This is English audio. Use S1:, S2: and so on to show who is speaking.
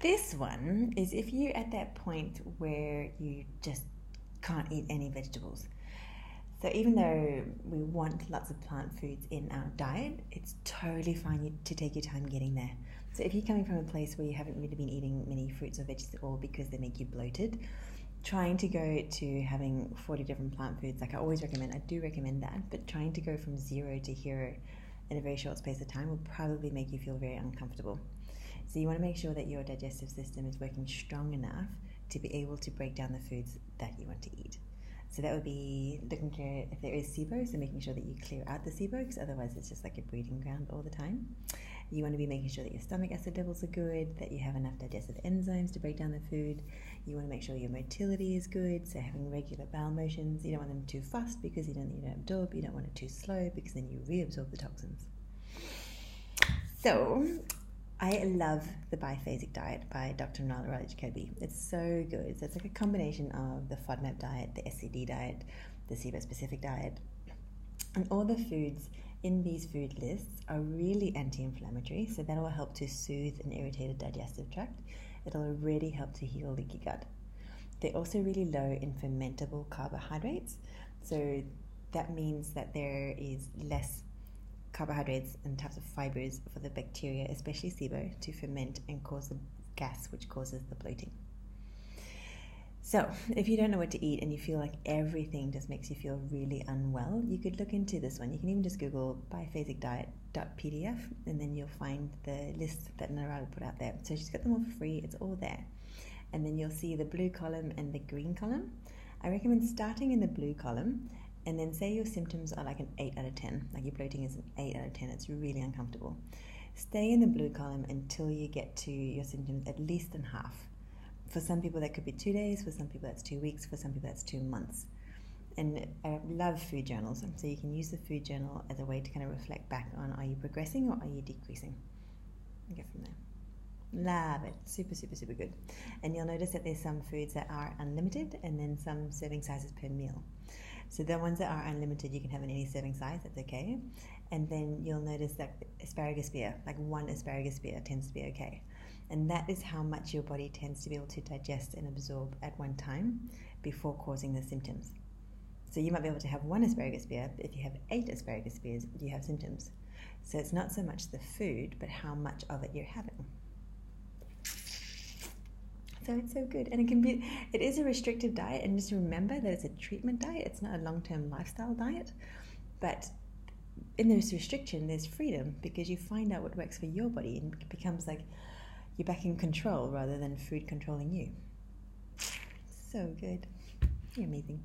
S1: This one is if you're at that point where you just can't eat any vegetables. So even though we want lots of plant foods in our diet, it's totally fine to take your time getting there. So if you're coming from a place where you haven't really been eating many fruits or veggies at all because they make you bloated, trying to go to having 40 different plant foods, like I always recommend, I do recommend that, but trying to go from 0 to hero in a very short space of time will probably make you feel very uncomfortable. So you want to make sure that your digestive system is working strong enough to be able to break down the foods that you want to eat. So that would be looking for if there is SIBO, so making sure that you clear out the SIBO, because otherwise it's just like a breeding ground all the time. You want to be making sure that your stomach acid levels are good, that you have enough digestive enzymes to break down the food. You want to make sure your motility is good, so having regular bowel motions. You don't want them too fast because you don't absorb. You don't want it too slow because then you reabsorb the toxins. So I love the biphasic diet by Dr. Raj Kirby. It's so good. So it's like a combination of the FODMAP diet, the SCD diet, the SIBO specific diet, and all the foods in these food lists are really anti-inflammatory, so that will help to soothe an irritated digestive tract. It'll really help to heal leaky gut. They're also really low in fermentable carbohydrates, so that means that there is less carbohydrates and types of fibers for the bacteria, especially SIBO, to ferment and cause the gas, which causes the bloating. So if you don't know what to eat and you feel like everything just makes you feel really unwell, you could look into this one. You can even just Google biphasicdiet.pdf and then you'll find the list that Narada put out there. So she's got them all for free, it's all there. And then you'll see the blue column and the green column. I recommend starting in the blue column, and then say your symptoms are like an 8 out of 10, like your bloating is an 8 out of 10, it's really uncomfortable. Stay in the blue column until you get to your symptoms at least in half. For some people that could be 2 days, for some people that's 2 weeks, for some people that's 2 months. And I love food journals, so you can use the food journal as a way to kind of reflect back on, are you progressing or are you decreasing? And go from there. Love it. Super, super, super good. And you'll notice that there's some foods that are unlimited and then some serving sizes per meal. So the ones that are unlimited, you can have in any serving size, that's okay. And then you'll notice that asparagus spear, like 1 asparagus spear tends to be okay. And that is how much your body tends to be able to digest and absorb at one time before causing the symptoms. So you might be able to have 1 asparagus spear, but if you have 8 asparagus spears, you have symptoms. So it's not so much the food, but how much of it you're having. So it's so good, and it is a restrictive diet, and just remember that it's a treatment diet, it's not a long-term lifestyle diet, but in this restriction there's freedom because you find out what works for your body and it becomes like you're back in control rather than food controlling you. So good. You're amazing.